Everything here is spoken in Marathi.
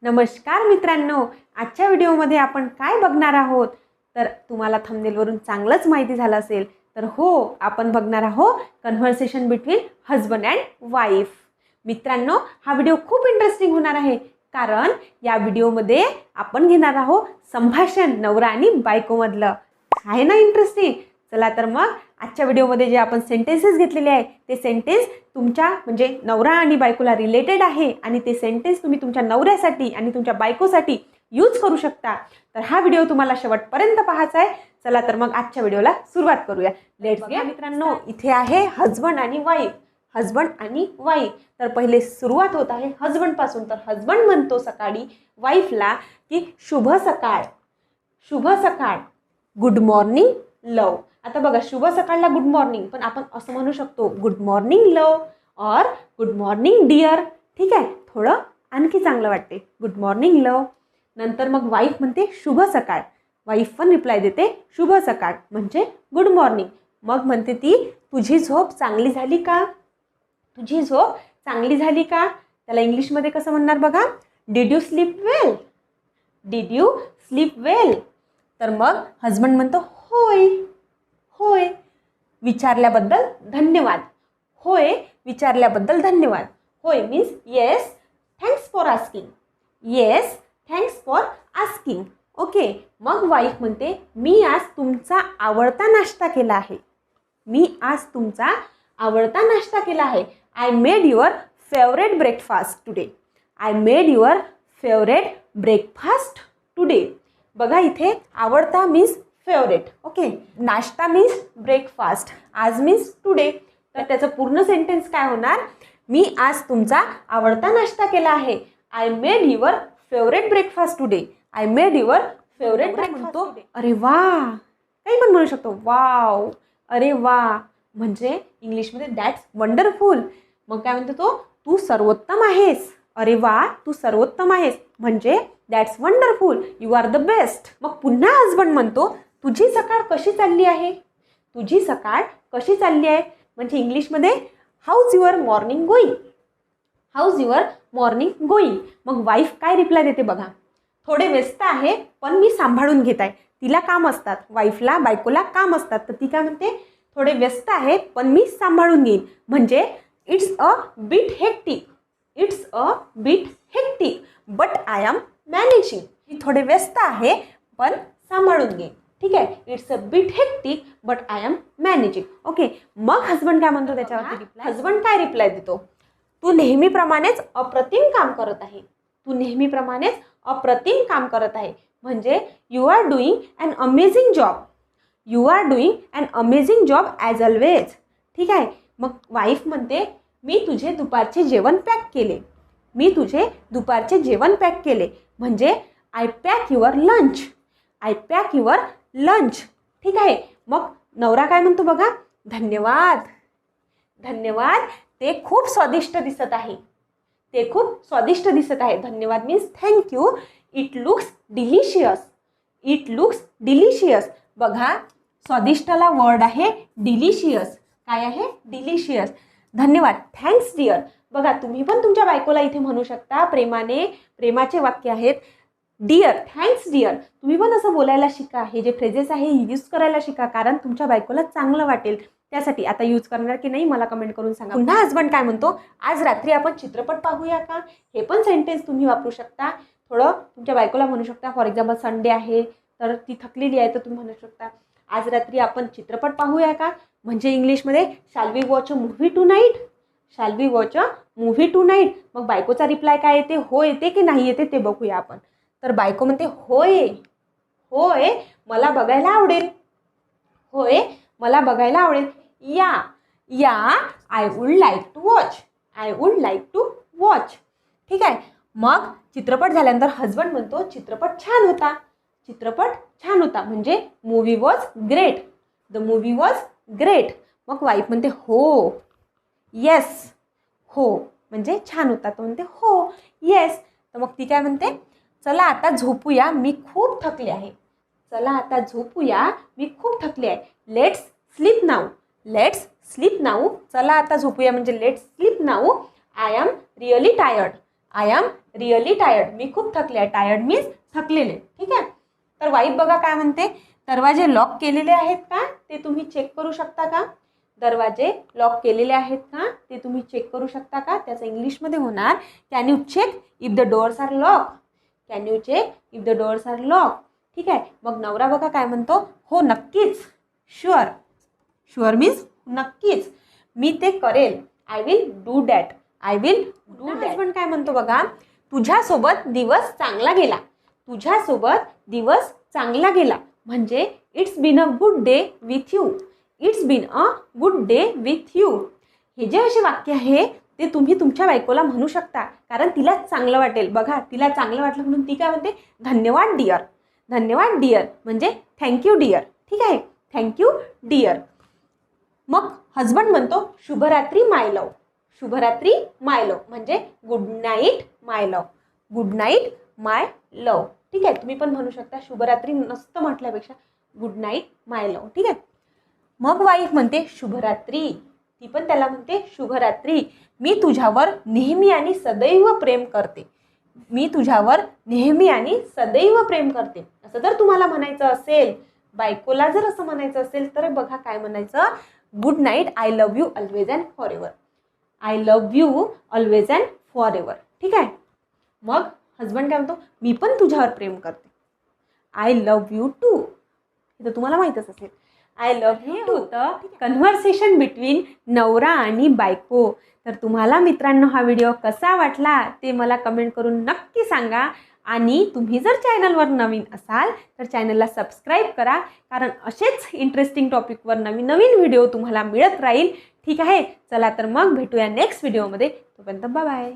नमस्कार मित्रांनो, आजच्या व्हिडिओमध्ये आपण काय बघणार आहोत तर तुम्हाला थंबनेलवरून चांगलंच माहिती झालं असेल. तर हो, आपण बघणार आहोत conversation between husband and wife. मित्रांनो, हा व्हिडिओ खूप इंटरेस्टिंग होणार आहे कारण या व्हिडिओमध्ये आपण घेणार आहोत संभाषण नवरा आणि बायकोमधलं. आहे ना इंटरेस्टिंग? चला तर मग आजच्या व्हिडिओमध्ये जे आपण सेंटेन्सेस घेतलेले आहे ते सेंटेन्स तुमच्या म्हणजे नवरा आणि बायकोला रिलेटेड आहे आणि ते सेंटेन्स तुम्ही तुमच्या नवऱ्यासाठी आणि तुमच्या बायकोसाठी यूज करू शकता. तर हा व्हिडिओ तुम्हाला शेवटपर्यंत पाहायचा आहे. चला तर मग आजच्या व्हिडिओला सुरुवात करूया. Let's get. मित्रांनो, इथे आहे हजबंड आणि वाईफ. हजबंड आणि वाईफ. तर पहिले सुरुवात होत आहे हजबंड पासून. तर हजबंड म्हणतो सकाळी वाईफला की शुभ सकाळ, शुभ सकाळ, गुड मॉर्निंग लव. आता बघा, शुभ सकाळला गुड मॉर्निंग, पण आपण असं म्हणू शकतो गुड मॉर्निंग लव और गुड मॉर्निंग डिअर. ठीक आहे, थोडं आणखी चांगलं वाटते गुड मॉर्निंग लव. नंतर मग वाईफ म्हणते शुभ सकाळ. वाईफ पण रिप्लाय देते शुभ सकाळ म्हणजे गुड मॉर्निंग. मग म्हणते ती तुझी झोप चांगली झाली का, तुझी झोप चांगली झाली का. त्याला इंग्लिशमध्ये कसं म्हणणार बघा, did you sleep well, did you sleep well. तर मग हजबंड म्हणतो होय, होय, विचारल्याबद्दल धन्यवाद. होय, विचारल्याबद्दल धन्यवाद. होय means yes, thanks for asking. Yes, thanks for asking. Okay. मग वाईफ म्हणते मी आज तुमचा आवडता नाश्ता केला आहे. मी आज तुमचा आवडता नाश्ता केला आहे. I made your favourite breakfast today. I made your favourite breakfast today. बघा, इथे आवडता मीन्स फेवरेट. ओके. नाश्ता मीन्स ब्रेकफास्ट. आज मीन्स टुडे. तर त्याचं पूर्ण सेंटेन्स काय होणार, मी आज तुमचा आवडता नाश्ता केला आहे. I made your favourite breakfast today. I made your favourite breakfast today. अरे वा, काही पण म्हणू शकतो. वाव, अरे वा, म्हणजे इंग्लिशमध्ये दॅट्स वंडरफुल. मग काय म्हणतो तो, तू सर्वोत्तम आहेस. अरे वा, तू सर्वोत्तम आहेस म्हणजे that's wonderful, you are the best. मग पुन्हा हजबंड म्हणतो तुझी सकाळ कशी चालली आहे, तुझी सकाळ कशी चालली आहे म्हणजे इंग्लिशमध्ये house your morning going, house your morning going. मग वाईफ काय रिप्लाय देते बघा, थोडे व्यस्त आहे पण मी सांभाळून घेत आहे. तिला काम असतात, वाईफला बायकोला काम असतात. तर ती काय म्हणते, थोडे व्यस्त आहे पण मी सांभाळून घेईन म्हणजे it's a bit hectic, it's a bit hectic but I am managing. ही थोडे व्यस्त आहे पण सांभाळून घे. ठीक आहे, it's a bit hectic but I am managing. Okay. मग हजबंड काय म्हणतो त्याच्यावरती रिप्लाय, हजबंड काय रिप्लाय देतो, तू नेहमीप्रमाणेच अप्रतिम काम करत आहे. तू नेहमीप्रमाणेच अप्रतिम काम करत आहे म्हणजे you are doing an amazing job, you are doing an amazing job as always. ठीक आहे. मग वाईफ म्हणते मी तुझे दुपारचे जेवण पॅक केले. मी तुझे दुपारचे जेवण पॅक केले म्हणजे I pack your lunch, I pack your lunch. ठीक आहे. मग नवरा काय म्हणतो बघा, धन्यवाद, धन्यवाद, ते खूप स्वादिष्ट दिसत आहे. ते खूप स्वादिष्ट दिसत आहे. धन्यवाद means thank you. It looks delicious, it looks delicious. बघा, स्वादिष्टला वर्ड आहे डिलिशियस. काय आहे, डिलिशियस. धन्यवाद, थँक्स डिअर. बघा, तुम्ही पण तुमच्या बायकोला इथे म्हणू शकता प्रेमाने, प्रेमाचे वाक्य आहेत डिअर, थँक्स डिअर. तुम्ही पण असं बोलायला शिका. हे जे फ्रेजेस आहे यूज करायला शिका कारण तुमच्या बायकोला चांगलं वाटेल. त्यासाठी आता यूज करणार की नाही मला कमेंट करून सांगा. पुन्हा हजबंड काय म्हणतो, आज रात्री आपण चित्रपट पाहूया का. हे पण सेंटेन्स तुम्ही वापरू शकता. थोडं तुमच्या बायकोला म्हणू शकता. फॉर एक्झाम्पल संडे आहे तर ती थकलेली आहे तर तुम्ही म्हणू शकता आज रात्री आपण चित्रपट पाहूया का म्हणजे इंग्लिशमध्ये shall we watch a movie tonight, shall we watch a movie tonight. मग बायकोचा रिप्लाय काय येते, हो येते की नाही येते ते बघूया आपण. तर बायको म्हणते होय, होय, मला बघायला आवडेल, होय, मला बघायला आवडेल. Yeah, yeah, I would like to watch, I would like to watch. ठीक आहे. मग चित्रपट झाल्यानंतर हजबंड म्हणतो चित्रपट छान होता, चित्रपट छान होता म्हणजे movie was great, the movie was great. मग वाईफ म्हणते हो, येस, हो म्हणजे छान होता. तो म्हणते हो, येस. तर मग ती काय म्हणते, चला आता झोपूया, मी खूप थकले आहे. चला आता झोपूया, मी खूप थकले आहे. Let's sleep now, let's sleep now. चला आता झोपूया म्हणजे let's sleep now. I am really tired, I am really tired, मी खूप थकले आहे. टायर्ड मीन्स थकलेले. ठीक आहे. तर वाईफ बघा काय म्हणते, दरवाजे लॉक केलेले आहेत का ते तुम्ही चेक करू शकता का. दरवाजे लॉक केलेले आहेत का ते तुम्ही चेक करू शकता का. त्याचं इंग्लिशमध्ये होणार can you check if the doors are lock. Can you check if the doors are lock. ठीक आहे. मग नवरा बघा काय म्हणतो, हो नक्कीच, शुअर. शुअर मीन्स नक्कीच, मी ते करेल. I will do that. I will do that. Husband काय म्हणतो बघा, तुझ्यासोबत दिवस चांगला गेला. तुझ्यासोबत दिवस चांगला गेला म्हणजे it's been a good day with you. It's been a good day with you. हे जे असे वाक्य आहे ते तुम्ही तुमच्या बायकोला म्हणू शकता, कारण तिला चांगलं वाटेल. बघा, तिला चांगलं वाटलं म्हणून ती काय म्हणते, धन्यवाद डिअर. धन्यवाद डिअर म्हणजे थँक्यू डिअर. ठीक आहे, थँक्यू डिअर. मग हजबंड म्हणतो शुभरात्री माय लव. शुभरात्री माय लव म्हणजे गुड नाईट माय लव. गुड नाईट माय लव. ठीक आहे, तुम्ही पण म्हणू शकता शुभरात्री नसतं म्हटल्यापेक्षा गुड नाईट माय लव. ठीक आहे. मग वाईफ म्हणते शुभरात्री. ती पण त्याला म्हणते शुभरात्री. मी तुझ्यावर नेहमी आणि सदैव प्रेम करते. मी तुझ्यावर नेहमी आणि सदैव प्रेम करते. असं जर तुम्हाला म्हणायचं असेल, बायकोला जर असं म्हणायचं असेल तर बघा काय म्हणायचं, good night, I love you always and for ever. I love you always and for ever. ठीक आहे. मग हजबंड काय म्हणतो, मी पण तुझ्यावर प्रेम करते. I love you too. हे तर तुम्हाला माहीतच असेल. I love you too. होतं कन्व्हर्सेशन बिटवीन नवरा आणि बायको. तर तुम्हाला मित्रांनो हा व्हिडिओ कसा वाटला ते मला कमेंट करून नक्की सांगा. आणि तुम्ही जर चॅनलवर नवीन असाल तर चॅनलला सबस्क्राईब करा, कारण असेच इंटरेस्टिंग टॉपिकवर नवीन नवीन व्हिडिओ तुम्हाला मिळत राहील. ठीक आहे. चला तर मग भेटूया नेक्स्ट व्हिडिओमध्ये. तोपर्यंत बाय बाय.